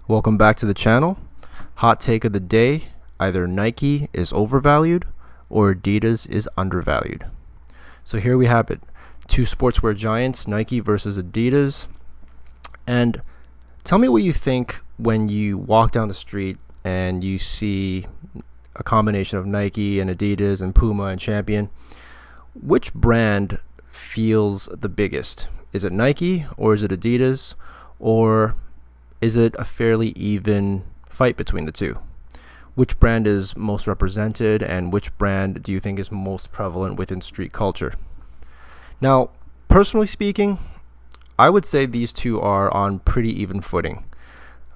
Welcome back to the channel. Hot take of the day: either Nike is overvalued or Adidas is undervalued. So here we have it. Two sportswear giants, Nike versus Adidas. And tell me what you think when you walk down the street and you see a combination of Nike and Adidas and Puma and Champion. Which brand feels the biggest? Is it Nike or is it Adidas, or is it a fairly even fight between the two? Which brand is most represented, and which brand do you think is most prevalent within street culture? Now, personally speaking, I would say these two are on pretty even footing.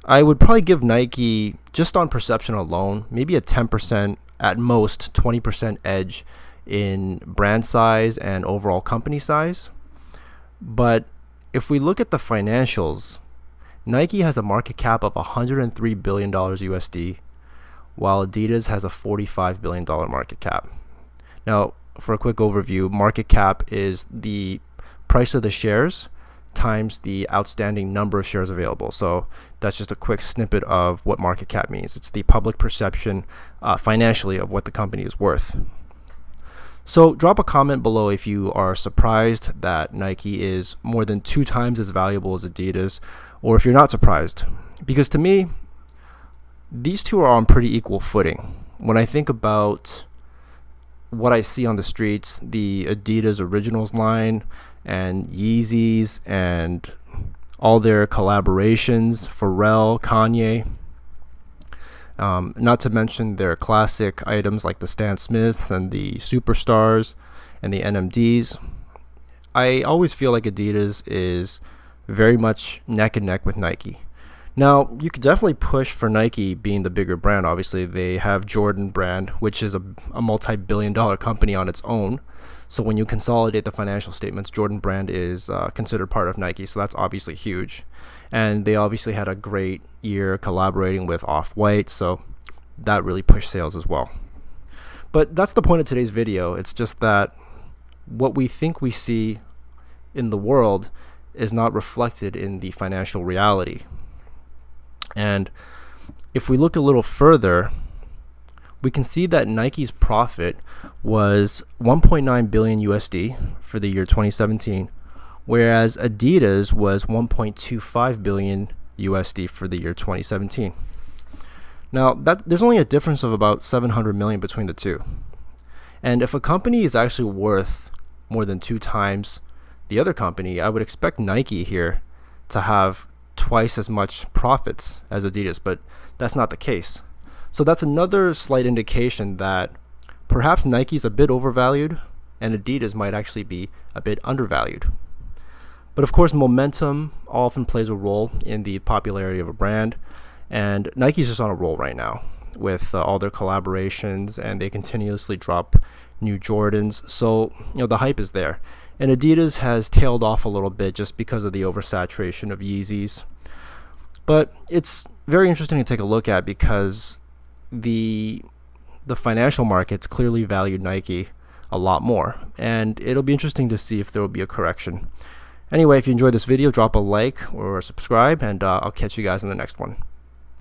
I would probably give Nike, just on perception alone, maybe a 10%, at most 20% edge in brand size and overall company size. But if we look at the financials, Nike has a market cap of $103 billion USD, while Adidas has a $45 billion market cap. Now, for a quick overview, market cap is the price of the shares times the outstanding number of shares available. So that's just a quick snippet of what market cap means. It's the public perception financially of what the company is worth. So drop a comment below if you are surprised that Nike is more than 2 times as valuable as Adidas, or if you're not surprised. Because to me, these two are on pretty equal footing. When I think about what I see on the streets, the Adidas Originals line and Yeezys and all their collaborations, Pharrell, Kanye, not to mention their classic items like the Stan Smiths and the Superstars and the NMDs. I always feel like Adidas is very much neck and neck with Nike. Now, you could definitely push for Nike being the bigger brand. Obviously, they have Jordan brand, which is a multi-billion-dollar company on its own. So when you consolidate the financial statements, Jordan brand is considered part of Nike. So that's obviously huge. And they obviously had a great year collaborating with Off-White. So that really pushed sales as well. But that's the point of today's video. It's just that what we think we see in the world is not reflected in the financial reality. And if we look a little further, we can see that Nike's profit was 1.9 billion USD for the year 2017, whereas Adidas was 1.25 billion USD for the year 2017. Now, there's only a difference of about 700 million between the two. And if a company is actually worth more than 2 times the other company, I would expect Nike here to have twice as much profits as Adidas, but that's not the case. So that's another slight indication that perhaps Nike's a bit overvalued and Adidas might actually be a bit undervalued. But of course, momentum often plays a role in the popularity of a brand, and Nike's just on a roll right now with all their collaborations, and they continuously drop new Jordans. So, the hype is there. And Adidas has tailed off a little bit just because of the oversaturation of Yeezys. But it's very interesting to take a look at because the financial markets clearly value Nike a lot more. And it'll be interesting to see if there will be a correction. Anyway, if you enjoyed this video, drop a like or subscribe, and I'll catch you guys in the next one.